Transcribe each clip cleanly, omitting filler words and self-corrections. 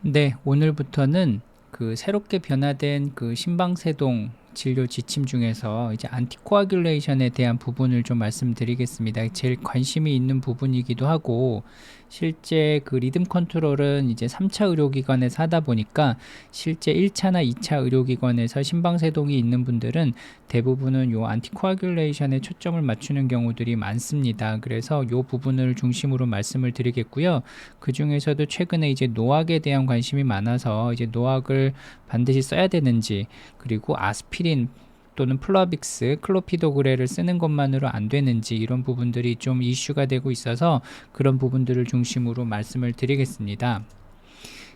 네, 오늘부터는 그 새롭게 변화된 그 심방세동 진료 지침 중에서 이제 안티코아귤레이션에 대한 부분을 좀 말씀드리겠습니다. 제일 관심이 있는 부분이기도 하고, 실제 그 리듬 컨트롤은 이제 3차 의료기관에서 하다 보니까 실제 1차나 2차 의료기관에서 심방세동이 있는 분들은 대부분은 요 안티코아귤레이션에 초점을 맞추는 경우들이 많습니다. 그래서 요 부분을 중심으로 말씀을 드리겠고요. 그 중에서도 최근에 이제 노악에 대한 관심이 많아서 이제 노악을 반드시 써야 되는지, 그리고 아스피린 또는 플라빅스, 클로피도그레를 쓰는 것만으로 안 되는지, 이런 부분들이 좀 이슈가 되고 있어서 그런 부분들을 중심으로 말씀을 드리겠습니다.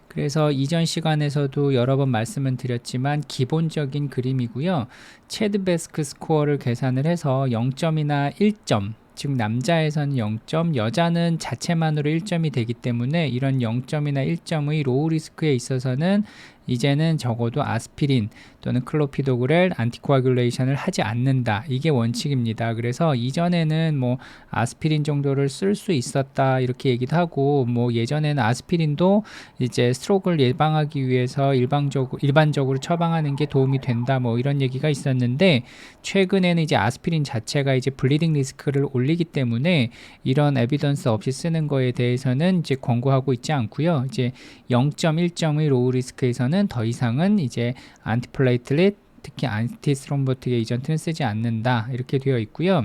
그래서 이전 시간에서도 여러 번 말씀을 드렸지만 기본적인 그림이고요. 체드 베스크 스코어를 계산을 해서 0점이나 1점, 즉 남자에서는 0점, 여자는 자체만으로 1점이 되기 때문에 이런 0점이나 1점의 로우 리스크에 있어서는 이제는 적어도 아스피린 또는 클로피도그렐 안티코아귤레이션을 하지 않는다. 이게 원칙입니다. 그래서 이전에는 뭐 아스피린 정도를 쓸 수 있었다 이렇게 얘기도 하고, 뭐 예전에는 아스피린도 이제 스트로크를 예방하기 위해서 일반적으로 처방하는 게 도움이 된다 뭐 이런 얘기가 있었는데, 최근에는 이제 아스피린 자체가 이제 블리딩 리스크를 올리기 때문에 이런 에비던스 없이 쓰는 거에 대해서는 이제 권고하고 있지 않고요. 이제 0.1점의 로우 리스크에서는 더 이상은 이제 안티플레이틀릿, 특히 안티스트롬보틱 에이전트는 쓰지 않는다 이렇게 되어 있고요.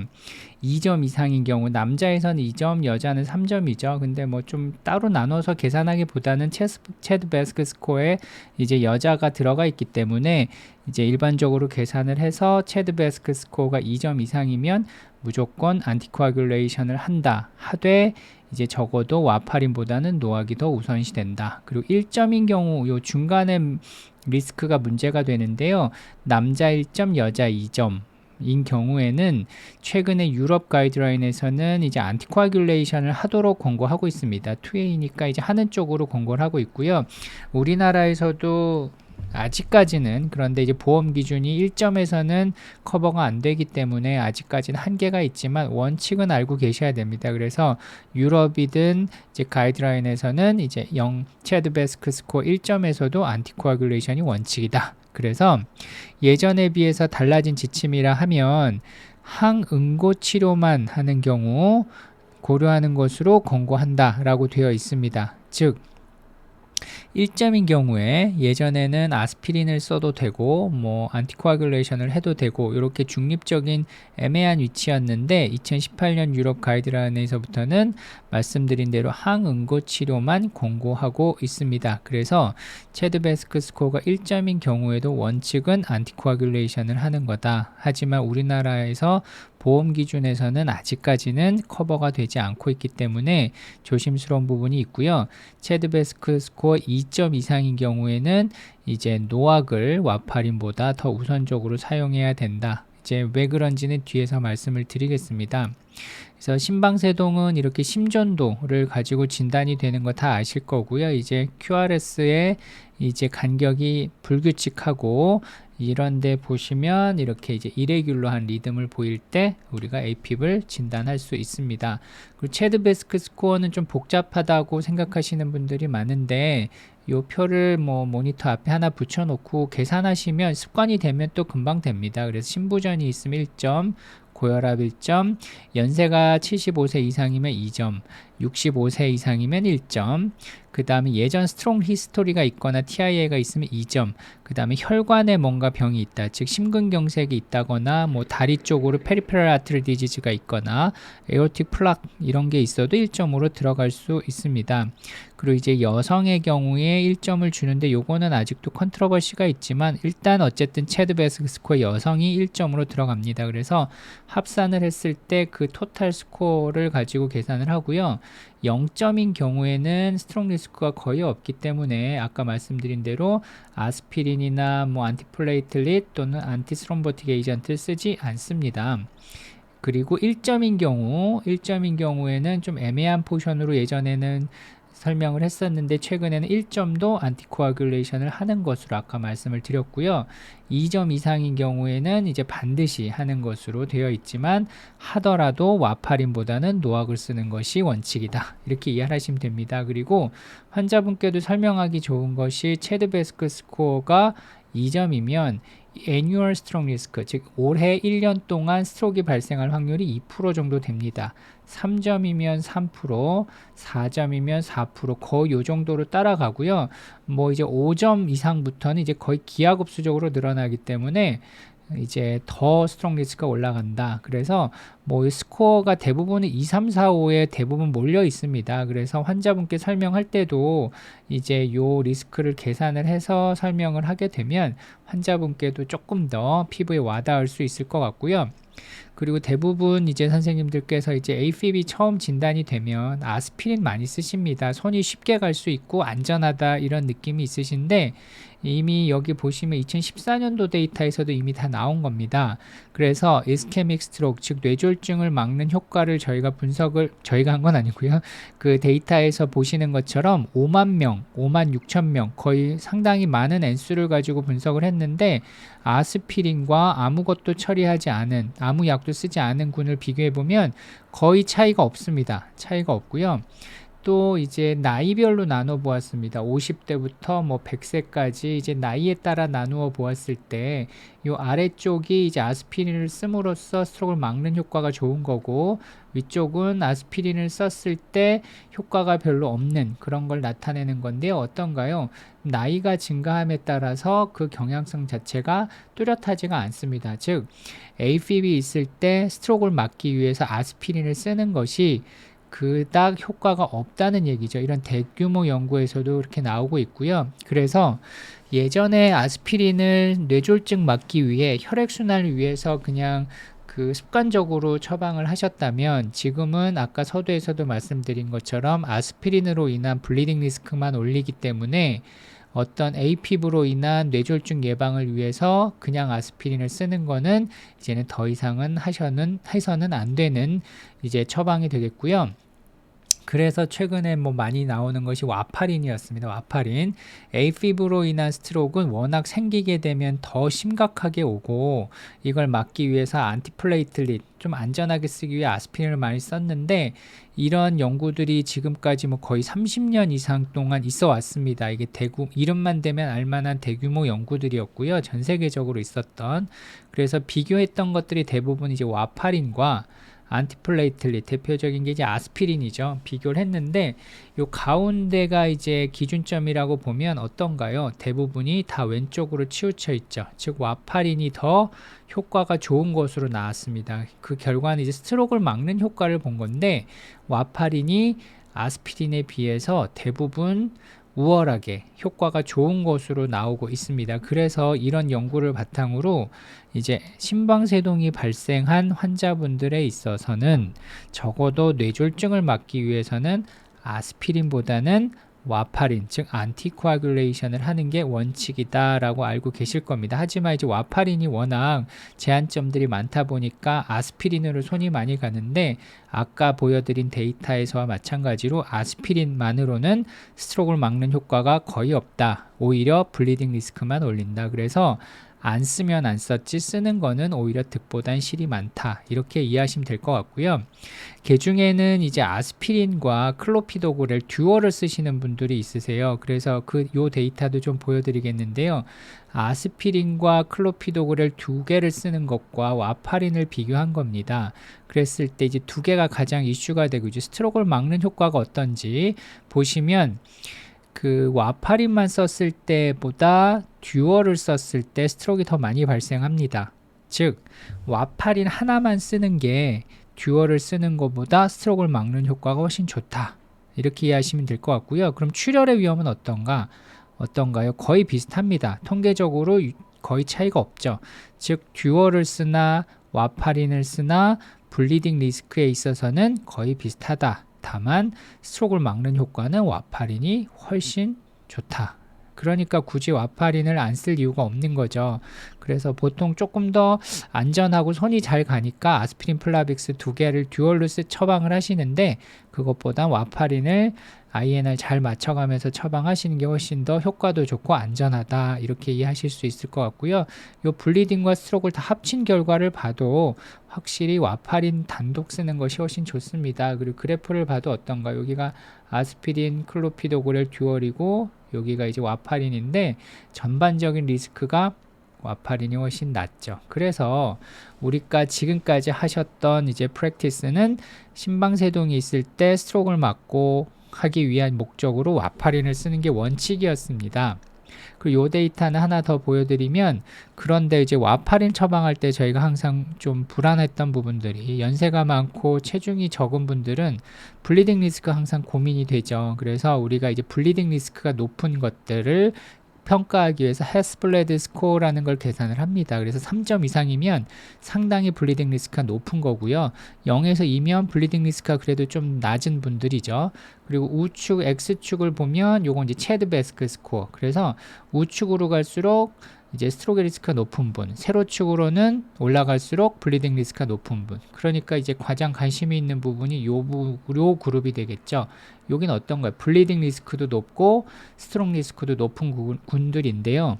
2점 이상인 경우, 남자에서는 2점, 여자는 3점이죠. 근데 뭐 좀 따로 나눠서 계산하기보다는 체드 베스크 스코어에 이제 여자가 들어가 있기 때문에 이제 일반적으로 계산을 해서 체드 베스크 스코어가 2점 이상이면 무조건 안티코아귤레이션을 한다 하되, 이제 적어도 와파린보다는 노악이 더 우선시 된다. 그리고 1점인 경우 요 중간에 리스크가 문제가 되는데요. 남자 1점, 여자 2점 인 경우에는 최근에 유럽 가이드라인에서는 이제 안티코아귤레이션을 하도록 권고하고 있습니다. 2A니까 이제 하는 쪽으로 권고를 하고 있고요. 우리나라에서도 아직까지는, 그런데 이제 보험 기준이 1점에서는 커버가 안 되기 때문에 아직까지는 한계가 있지만 원칙은 알고 계셔야 됩니다. 그래서 유럽이든 이제 가이드라인에서는 이제 체드 베스크 스코어 1점에서도 안티코아귤레이션이 원칙이다. 그래서 예전에 비해서 달라진 지침이라 하면 항응고 치료만 하는 경우 고려하는 것으로 권고한다 라고 되어 있습니다. 즉 1점인 경우에 예전에는 아스피린을 써도 되고 뭐 안티코아귤레이션을 해도 되고 이렇게 중립적인 애매한 위치였는데, 2018년 유럽 가이드라인에서부터는 말씀드린 대로 항응고 치료만 권고하고 있습니다. 그래서 체드 베스크 스코어가 1점인 경우에도 원칙은 안티코아귤레이션을 하는 거다. 하지만 우리나라에서 보험 기준에서는 아직까지는 커버가 되지 않고 있기 때문에 조심스러운 부분이 있고요. 체드 베스크 스코어 2점 이상인 경우에는 이제 노악을 와파린보다 더 우선적으로 사용해야 된다. 이제 왜 그런지는 뒤에서 말씀을 드리겠습니다. 그래서 심방세동은 이렇게 심전도를 가지고 진단이 되는 거 다 아실 거고요. 이제 QRS의 이제 간격이 불규칙하고, 이런데 보시면 이렇게 이제 이레귤러한 리듬을 보일 때 우리가 API를 진단할 수 있습니다. 그리고 체드 베스크 스코어는 좀 복잡하다고 생각하시는 분들이 많은데, 이 표를 뭐 모니터 앞에 하나 붙여놓고 계산하시면 습관이 되면 또 금방 됩니다. 그래서 신부전이 있으면 1점, 고혈압 1점, 연세가 75세 이상이면 2점, 65세 이상이면 1점, 그 다음에 예전 스트롱 히스토리가 있거나 TIA가 있으면 2점, 그 다음에 혈관에 뭔가 병이 있다, 즉 심근경색이 있다거나 뭐 다리 쪽으로 페리페럴 아트리 디지즈가 있거나 에오틱 플락 이런 게 있어도 1점으로 들어갈 수 있습니다. 그리고 이제 여성의 경우에 1점을 주는데, 요거는 아직도 컨트러버시가 있지만 일단 어쨌든 체드 베스크 스코어 여성이 1점으로 들어갑니다. 그래서 합산을 했을 때 그 토탈 스코어를 가지고 계산을 하고요. 0점인 경우에는 스트롱 리스크가 거의 없기 때문에 아까 말씀드린 대로 아스피린이나 뭐 안티플레이틀릿 또는 안티스롬보틱 에이전트를 쓰지 않습니다. 그리고 1점인 경우에는 좀 애매한 포션으로 예전에는 설명을 했었는데 최근에는 1점도 안티코아귤레이션을 하는 것으로 아까 말씀을 드렸고요. 2점 이상인 경우에는 이제 반드시 하는 것으로 되어 있지만 하더라도 와파린보다는 노악을 쓰는 것이 원칙이다. 이렇게 이해하시면 됩니다. 그리고 환자분께도 설명하기 좋은 것이 체드베스크 스코어가 2점이면 annual stroke risk, 즉 올해 1년 동안 스트로크가 발생할 확률이 2% 정도 됩니다. 3점이면 3%, 4점이면 4%, 거의 요 정도로 따라가고요. 뭐 이제 5점 이상부터는 이제 거의 기하급수적으로 늘어나기 때문에 이제 더 스트롱 리스크가 올라간다. 그래서 뭐 스코어가 대부분 2, 3, 4, 5에 대부분 몰려 있습니다. 그래서 환자분께 설명할 때도 이제 요 리스크를 계산을 해서 설명을 하게 되면 환자분께도 조금 더 피부에 와닿을 수 있을 것 같고요. 그리고 대부분 이제 선생님들께서 이제 AFib 처음 진단이 되면 아스피린 많이 쓰십니다. 손이 쉽게 갈 수 있고 안전하다 이런 느낌이 있으신데 이미 여기 보시면 2014년도 데이터에서도 이미 다 나온 겁니다. 그래서 이스케믹 스트로크, 즉 뇌졸중을 막는 효과를 저희가 한 건 아니고요. 그 데이터에서 보시는 것처럼 5만 명, 5만 6천 명, 거의 상당히 많은 N수를 가지고 분석을 했는데 아스피린과 아무것도 처리하지 않은, 아무 약도 쓰지 않은 군을 비교해 보면 거의 차이가 없습니다. 차이가 없고요. 또 이제 나이별로 나눠 보았습니다. 50대부터 뭐 100세까지 이제 나이에 따라 나누어 보았을 때 요 아래쪽이 이제 아스피린을 씀으로써 스트로크를 막는 효과가 좋은 거고 위쪽은 아스피린을 썼을 때 효과가 별로 없는 그런 걸 나타내는 건데요. 어떤가요? 나이가 증가함에 따라서 그 경향성 자체가 뚜렷하지가 않습니다. 즉 AFib이 있을 때 스트로크를 막기 위해서 아스피린을 쓰는 것이 그닥 효과가 없다는 얘기죠. 이런 대규모 연구에서도 이렇게 나오고 있고요. 그래서 예전에 아스피린을 뇌졸중 막기 위해 혈액순환을 위해서 그냥 그 습관적으로 처방을 하셨다면 지금은 아까 서두에서도 말씀드린 것처럼 아스피린으로 인한 블리딩 리스크만 올리기 때문에 어떤 AFib로 인한 뇌졸중 예방을 위해서 그냥 아스피린을 쓰는 거는 이제는 더 이상은 해서는 안 되는 이제 처방이 되겠고요. 그래서 최근에 뭐 많이 나오는 것이 와파린이었습니다. 와파린. AFib로 인한 스트로크는 워낙 생기게 되면 더 심각하게 오고 이걸 막기 위해서 안티플레이틀릿 좀 안전하게 쓰기 위해 아스피린을 많이 썼는데 이런 연구들이 지금까지 뭐 거의 30년 이상 동안 있어 왔습니다. 이게 이름만 대면 알만한 대규모 연구들이었고요. 전 세계적으로 있었던. 그래서 비교했던 것들이 대부분 이제 와파린과 안티플레이틀릿 대표적인 게 이제 아스피린이죠. 비교를 했는데 요 가운데가 이제 기준점이라고 보면 어떤가요? 대부분이 다 왼쪽으로 치우쳐 있죠. 즉 와파린이 더 효과가 좋은 것으로 나왔습니다. 그 결과는 이제 스트로크를 막는 효과를 본 건데 와파린이 아스피린에 비해서 대부분 우월하게 효과가 좋은 것으로 나오고 있습니다. 그래서 이런 연구를 바탕으로 이제 심방세동이 발생한 환자분들에 있어서는 적어도 뇌졸중을 막기 위해서는 아스피린보다는 와파린, 즉 안티코아귤레이션을 하는 게 원칙이다라고 알고 계실 겁니다. 하지만 이제 와파린이 워낙 제한점들이 많다 보니까 아스피린으로 손이 많이 가는데 아까 보여드린 데이터에서와 마찬가지로 아스피린만으로는 스트로크를 막는 효과가 거의 없다. 오히려 블리딩 리스크만 올린다. 그래서 안 쓰면 안 썼지 쓰는 거는 오히려 득보단 실이 많다. 이렇게 이해하시면 될 것 같고요. 그 중에는 이제 아스피린과 클로피도그렐 듀얼을 쓰시는 분들이 있으세요. 그래서 요 데이터도 좀 보여드리겠는데요. 아스피린과 클로피도그렐 두 개를 쓰는 것과 와파린을 비교한 겁니다. 그랬을 때 이제 두 개가 가장 이슈가 되고 이제 스트로크를 막는 효과가 어떤지 보시면 그 와파린만 썼을 때보다 듀얼을 썼을 때 스트로크가 더 많이 발생합니다. 즉 와파린 하나만 쓰는 게 듀얼을 쓰는 것보다 스트로크를 막는 효과가 훨씬 좋다. 이렇게 이해하시면 될 것 같고요. 그럼 출혈의 위험은 어떤가요? 거의 비슷합니다. 통계적으로 거의 차이가 없죠. 즉 듀얼을 쓰나 와파린을 쓰나 블리딩 리스크에 있어서는 거의 비슷하다. 다만 스트로크를 막는 효과는 와파린이 훨씬 좋다. 그러니까 굳이 와파린을 안 쓸 이유가 없는 거죠. 그래서 보통 조금 더 안전하고 손이 잘 가니까 아스피린 플라빅스 두 개를 듀얼로 처방을 하시는데, 그것보다 와파린을 INR 잘 맞춰가면서 처방하시는 게 훨씬 더 효과도 좋고 안전하다, 이렇게 이해하실 수 있을 것 같고요. 요 블리딩과 스트로크를 다 합친 결과를 봐도 확실히 와파린 단독 쓰는 것이 훨씬 좋습니다. 그리고 그래프를 봐도 어떤가, 여기가 아스피린 클로피도그렐 듀얼이고 여기가 이제 와파린인데 전반적인 리스크가 와파린이 훨씬 낫죠. 그래서 우리가 지금까지 하셨던 이제 프랙티스는 심방세동이 있을 때 스트로크를 막고 하기 위한 목적으로 와파린을 쓰는 게 원칙이었습니다. 그리고 이 데이터는 하나 더 보여드리면, 그런데 이제 와파린 처방할 때 저희가 항상 좀 불안했던 부분들이, 연세가 많고 체중이 적은 분들은 블리딩 리스크가 항상 고민이 되죠. 그래서 우리가 이제 블리딩 리스크가 높은 것들을 평가하기 위해서 헤스플레드 스코어라는 걸 계산을 합니다. 그래서 3점 이상이면 상당히 블리딩 리스크가 높은 거고요. 0에서 2면 블리딩 리스크가 그래도 좀 낮은 분들이죠. 그리고 우측 X축을 보면 요건 이제 체드 베스크 스코어. 그래서 우측으로 갈수록 이제 스트로크 리스크가 높은 분, 세로축으로는 올라갈수록 블리딩 리스크가 높은 분. 그러니까 이제 가장 관심이 있는 부분이 요 그룹이 되겠죠. 여긴 어떤가요? 블리딩 리스크도 높고 스트로크 리스크도 높은 군들인데요.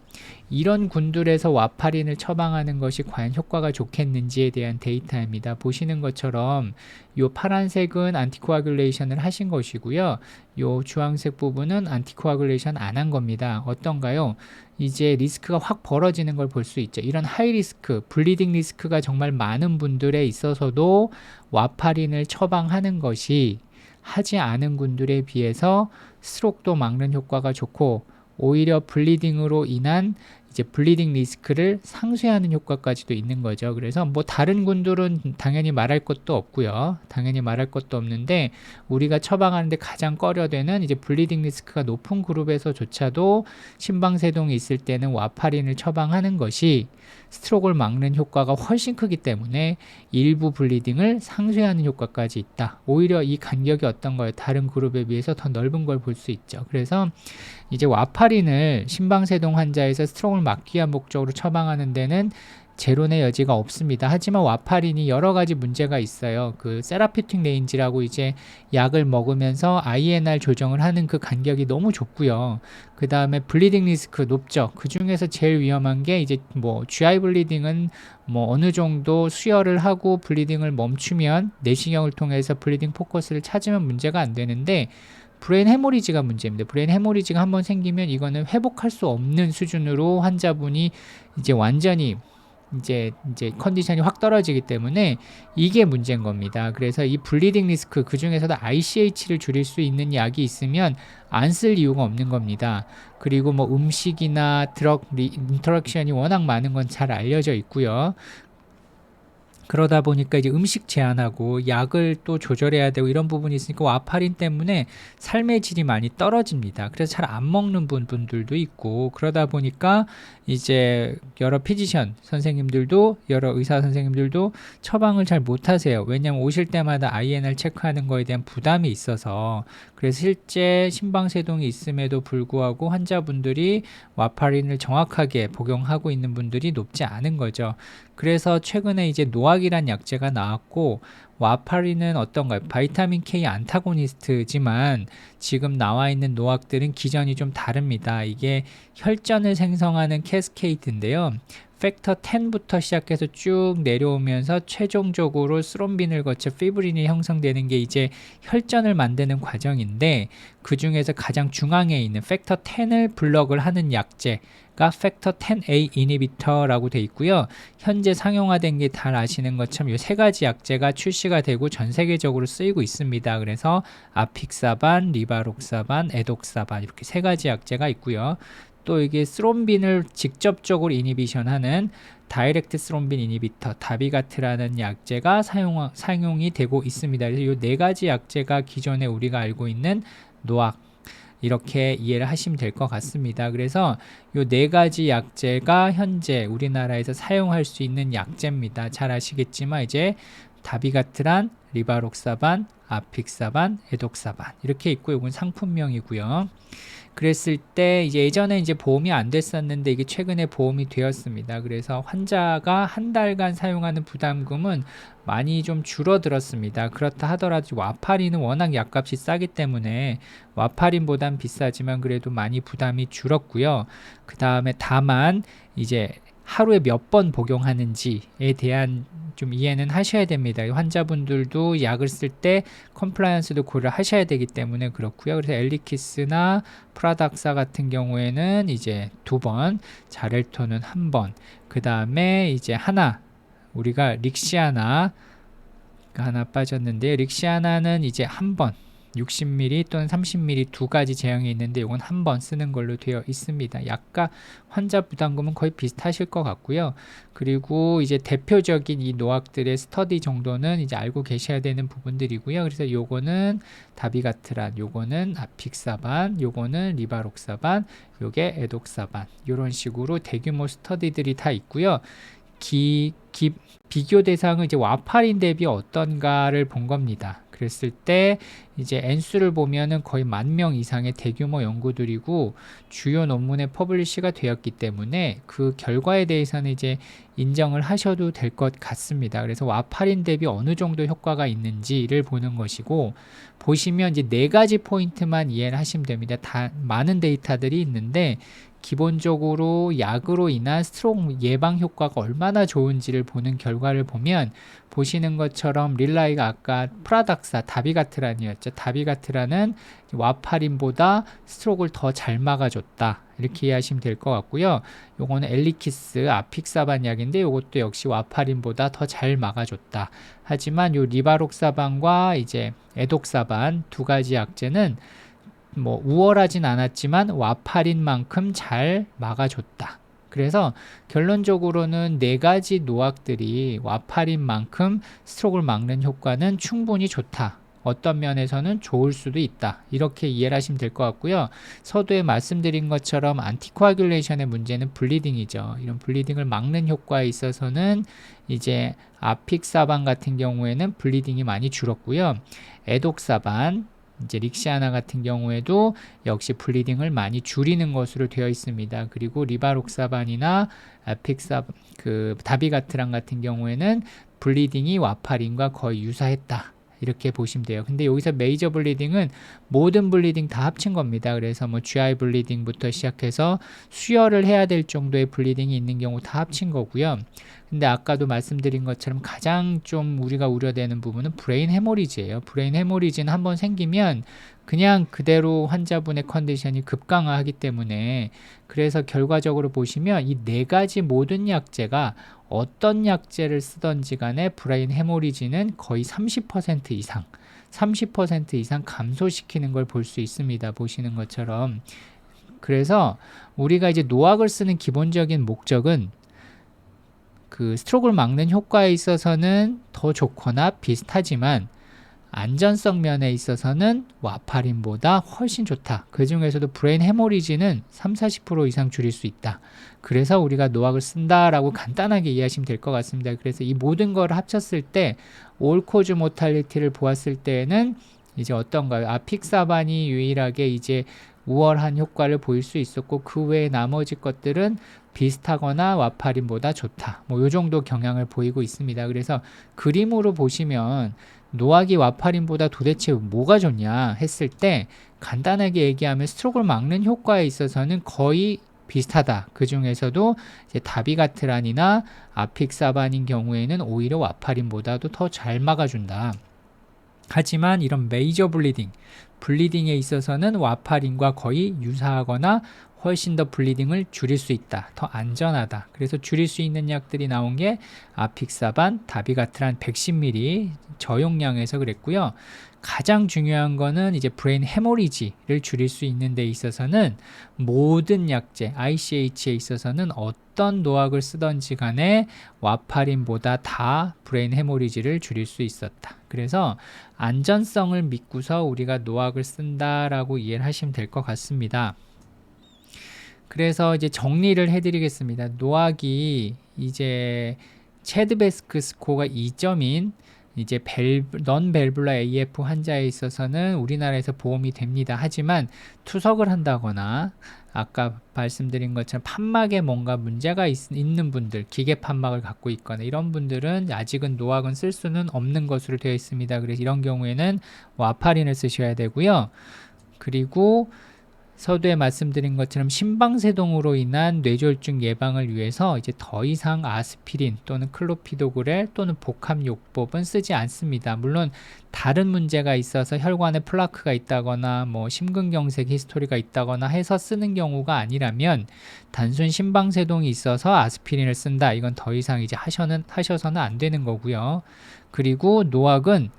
이런 군들에서 와파린을 처방하는 것이 과연 효과가 좋겠는지에 대한 데이터입니다. 보시는 것처럼 요 파란색은 안티코아귤레이션을 하신 것이고요. 요 주황색 부분은 안티코아귤레이션 안 한 겁니다. 어떤가요? 이제 리스크가 확 벌어지는 걸 볼 수 있죠. 이런 하이 리스크, 블리딩 리스크가 정말 많은 분들에 있어서도 와파린을 처방하는 것이 하지 않은 군들에 비해서 스트로크도 막는 효과가 좋고, 오히려 블리딩으로 인한 이제 블리딩 리스크를 상쇄하는 효과까지도 있는 거죠. 그래서 뭐 다른 군들은 당연히 말할 것도 없고요. 당연히 말할 것도 없는데, 우리가 처방하는데 가장 꺼려되는 이제 블리딩 리스크가 높은 그룹에서조차도 심방세동이 있을 때는 와파린을 처방하는 것이 스트로크를 막는 효과가 훨씬 크기 때문에 일부 블리딩을 상쇄하는 효과까지 있다. 오히려 이 간격이 어떤 거예요? 다른 그룹에 비해서 더 넓은 걸 볼 수 있죠. 그래서 이제 와파린을 심방세동 환자에서 스트로크를 막기 위한 목적으로 처방하는 데는 제론의 여지가 없습니다. 하지만 와파린이 여러 가지 문제가 있어요. 그 세라피틱 레인지라고 이제 약을 먹으면서 INR 조정을 하는 그 간격이 너무 좁고요. 그 다음에 블리딩 리스크 높죠. 그 중에서 제일 위험한 게 이제 뭐 GI 블리딩은 뭐 어느 정도 수혈을 하고 블리딩을 멈추면 내시경을 통해서 블리딩 포커스를 찾으면 문제가 안 되는데, 브레인 해모리지가 문제입니다. 브레인 해모리지가 한번 생기면 이거는 회복할 수 없는 수준으로 환자분이 이제 완전히 이제 컨디션이 확 떨어지기 때문에 이게 문제인 겁니다. 그래서 이 블리딩 리스크, 그 중에서도 ICH를 줄일 수 있는 약이 있으면 안 쓸 이유가 없는 겁니다. 그리고 뭐 음식이나 드럭 인터랙션이 워낙 많은 건 잘 알려져 있고요. 그러다 보니까 이제 음식 제한하고 약을 또 조절해야 되고 이런 부분이 있으니까 와파린 때문에 삶의 질이 많이 떨어집니다. 그래서 잘 안 먹는 분들도 있고, 그러다 보니까 이제 여러 피지션 선생님들도, 여러 의사 선생님들도 처방을 잘 못하세요. 왜냐하면 오실 때마다 INR 체크하는 거에 대한 부담이 있어서. 그래서 실제 심방세동이 있음에도 불구하고 환자분들이 와파린을 정확하게 복용하고 있는 분들이 높지 않은 거죠. 그래서 최근에 이제 노악이란 약제가 나왔고, 와파린은 어떤가요? 바이타민 K 안타고니스트지만 지금 나와 있는 노악들은 기전이 좀 다릅니다. 이게 혈전을 생성하는 캐스케이드인데요. 팩터 10부터 시작해서 쭉 내려오면서 최종적으로 스롬빈을 거쳐 피브린이 형성되는 게 이제 혈전을 만드는 과정인데, 그 중에서 가장 중앙에 있는 팩터 10을 블럭을 하는 약제가 팩터 10A 이니비터라고 돼 있고요. 현재 상용화된 게 잘 아시는 것처럼 이 세 가지 약제가 출시가 되고 전 세계적으로 쓰이고 있습니다. 그래서 아픽사반, 리바록사반, 에독사반, 이렇게 세 가지 약제가 있고요. 또 이게 스롬빈을 직접적으로 이니비션하는 다이렉트 스롬빈 이니비터 다비가트라는 약제가 사용이 되고 있습니다. 그래서 이 네 가지 약제가 기존에 우리가 알고 있는 노악, 이렇게 이해를 하시면 될 것 같습니다. 그래서 이 네 가지 약제가 현재 우리나라에서 사용할 수 있는 약제입니다. 잘 아시겠지만 이제 다비가트란, 리바록사반, 아픽사반, 에독사반 이렇게 있고, 이건 상품명이고요. 그랬을 때 이제 예전에 이제 보험이 안 됐었는데 이게 최근에 보험이 되었습니다. 그래서 환자가 한 달간 사용하는 부담금은 많이 좀 줄어들었습니다. 그렇다 하더라도 와파린은 워낙 약값이 싸기 때문에 와파린보단 비싸지만 그래도 많이 부담이 줄었고요. 그 다음에 다만 이제 하루에 몇 번 복용하는지에 대한 좀 이해는 하셔야 됩니다. 환자분들도 약을 쓸 때 컴플라이언스도 고려하셔야 되기 때문에 그렇고요. 그래서 엘리키스나 프라닥사 같은 경우에는 이제 2번, 자렐토는 1번, 그 다음에 이제 하나 우리가 릭시아나 하나 빠졌는데 릭시아나는 이제 1번 60ml 또는 30ml 두 가지 제형이 있는데 이건 한 번 쓰는 걸로 되어 있습니다. 약간 환자 부담금은 거의 비슷하실 것 같고요. 그리고 이제 대표적인 이 노악들의 스터디 정도는 이제 알고 계셔야 되는 부분들이고요. 그래서 요거는 다비가트란, 요거는 아픽사반, 요거는 리바록사반, 요게 에독사반 이런 식으로 대규모 스터디들이 다 있고요. 비교 대상은 이제 와파린 대비 어떤가를 본 겁니다. 그랬을 때 이제 N수를 보면은 거의 10,000명 이상의 대규모 연구들이고 주요 논문에 퍼블리시가 되었기 때문에 그 결과에 대해서는 이제 인정을 하셔도 될 것 같습니다. 그래서 와파린 대비 어느 정도 효과가 있는지를 보는 것이고 보시면 이제 4가지 포인트만 이해를 하시면 됩니다. 다 많은 데이터들이 있는데 기본적으로 약으로 인한 스트로크 예방 효과가 얼마나 좋은지를 보는 결과를 보면 보시는 것처럼 릴라이가 아까 프라닥사 다비가트란이었죠. 다비가트란은 와파린보다 스트로크를 더 잘 막아줬다. 이렇게 이해하시면 될 것 같고요. 요거는 엘리키스 아픽사반 약인데 요것도 역시 와파린보다 더 잘 막아줬다. 하지만 요 리바록사반과 이제 에독사반 두 가지 약제는 뭐 우월하진 않았지만 와파린만큼 잘 막아줬다. 그래서 결론적으로는 4가지 노악들이 와파린만큼 스트로크를 막는 효과는 충분히 좋다. 어떤 면에서는 좋을 수도 있다. 이렇게 이해를 하시면 될 것 같고요. 서두에 말씀드린 것처럼 안티코아귤레이션의 문제는 블리딩이죠. 이런 블리딩을 막는 효과에 있어서는 이제 아픽사반 같은 경우에는 블리딩이 많이 줄었고요. 에독사반 이제 릭시아나 같은 경우에도 역시 블리딩을 많이 줄이는 것으로 되어 있습니다. 그리고 리바록사반이나 다비가트란 같은 경우에는 블리딩이 와파린과 거의 유사했다. 이렇게 보시면 돼요. 근데 여기서 메이저 블리딩은 모든 블리딩 다 합친 겁니다. 그래서 뭐 GI 블리딩부터 시작해서 수혈을 해야 될 정도의 블리딩이 있는 경우 다 합친 거고요. 근데 아까도 말씀드린 것처럼 가장 좀 우리가 우려되는 부분은 브레인 해모리지예요. 브레인 해모리지는 한번 생기면 그냥 그대로 환자분의 컨디션이 급강하기 때문에 그래서 결과적으로 보시면 이 4가지 모든 약제가 어떤 약제를 쓰던지 간에 브레인 해모리지는 거의 30% 이상 30% 이상 감소시키는 걸 볼 수 있습니다. 보시는 것처럼. 그래서 우리가 이제 노악을 쓰는 기본적인 목적은 그 스트로크를 막는 효과에 있어서는 더 좋거나 비슷하지만 안전성 면에 있어서는 와파린보다 훨씬 좋다. 그 중에서도 브레인 해모리지는 30-40% 이상 줄일 수 있다. 그래서 우리가 노악을 쓴다라고 간단하게 이해하시면 될 것 같습니다. 그래서 이 모든 걸 합쳤을 때 올코즈 모탈리티를 보았을 때에는 이제 어떤가요? 아픽사반이 유일하게 이제 우월한 효과를 보일 수 있었고 그 외에 나머지 것들은 비슷하거나 와파린보다 좋다. 뭐 요 정도 경향을 보이고 있습니다. 그래서 그림으로 보시면 노악이 와파린보다 도대체 뭐가 좋냐 했을 때 간단하게 얘기하면 스트로크를 막는 효과에 있어서는 거의 비슷하다. 그 중에서도 이제 다비가트란이나 아픽사반인 경우에는 오히려 와파린보다도 더 잘 막아준다. 하지만 이런 메이저 블리딩에 있어서는 와파린과 거의 유사하거나 훨씬 더 블리딩을 줄일 수 있다. 더 안전하다. 그래서 줄일 수 있는 약들이 나온 게 아픽사반, 다비가트란 110ml 저용량에서 그랬고요. 가장 중요한 거는 이제 브레인 해모리지를 줄일 수 있는 데 있어서는 모든 약제, ICH에 있어서는 어떤 노악을 쓰던지 간에 와파린보다 다 브레인 해모리지를 줄일 수 있었다. 그래서 안전성을 믿고서 우리가 노악을 쓴다라고 이해를 하시면 될 것 같습니다. 그래서 이제 정리를 해드리겠습니다. 노악이 이제 체드베스크 스코어가 2점인 이제 넌 밸뷸라 AF 환자에 있어서는 우리나라에서 보험이 됩니다. 하지만 투석을 한다거나 아까 말씀드린 것처럼 판막에 뭔가 문제가 있는 분들, 기계 판막을 갖고 있거나 이런 분들은 아직은 노악은 쓸 수는 없는 것으로 되어 있습니다. 그래서 이런 경우에는 와파린을 쓰셔야 되고요. 그리고 서두에 말씀드린 것처럼 심방세동으로 인한 뇌졸중 예방을 위해서 이제 더 이상 아스피린 또는 클로피도그렐 또는 복합요법은 쓰지 않습니다. 물론 다른 문제가 있어서 혈관에 플라크가 있다거나 뭐 심근경색 히스토리가 있다거나 해서 쓰는 경우가 아니라면 단순 심방세동이 있어서 아스피린을 쓴다. 이건 더 이상 이제 하셔서는 안 되는 거고요. 그리고 노악은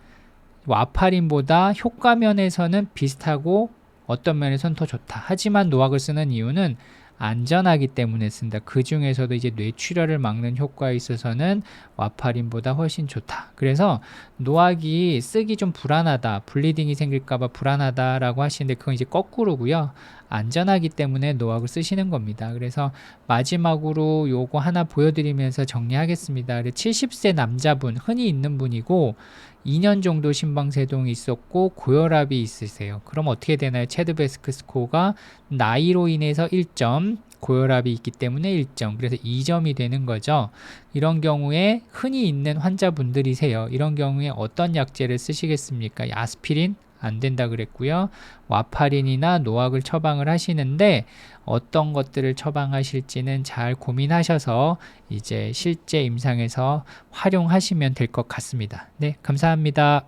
와파린보다 효과 면에서는 비슷하고 어떤 면에서는 더 좋다. 하지만 노악을 쓰는 이유는 안전하기 때문에 쓴다. 그 중에서도 이제 뇌출혈을 막는 효과에 있어서는 와파린보다 훨씬 좋다. 그래서 노악이 쓰기 좀 불안하다, 블리딩이 생길까봐 불안하다라고 하시는데 그건 이제 거꾸로고요. 안전하기 때문에 노악을 쓰시는 겁니다. 그래서 마지막으로 요거 하나 보여드리면서 정리하겠습니다. 70세 남자분, 흔히 있는 분이고 2년 정도 심방세동이 있었고 고혈압이 있으세요. 그럼 어떻게 되나요? 체드베스크 스코어가 나이로 인해서 1점, 고혈압이 있기 때문에 1점, 그래서 2점이 되는 거죠. 이런 경우에 흔히 있는 환자분들이세요. 이런 경우에 어떤 약제를 쓰시겠습니까? 아스피린? 안 된다 그랬고요. 와파린이나 노악을 처방을 하시는데 어떤 것들을 처방하실지는 잘 고민하셔서 이제 실제 임상에서 활용하시면 될 것 같습니다. 네, 감사합니다.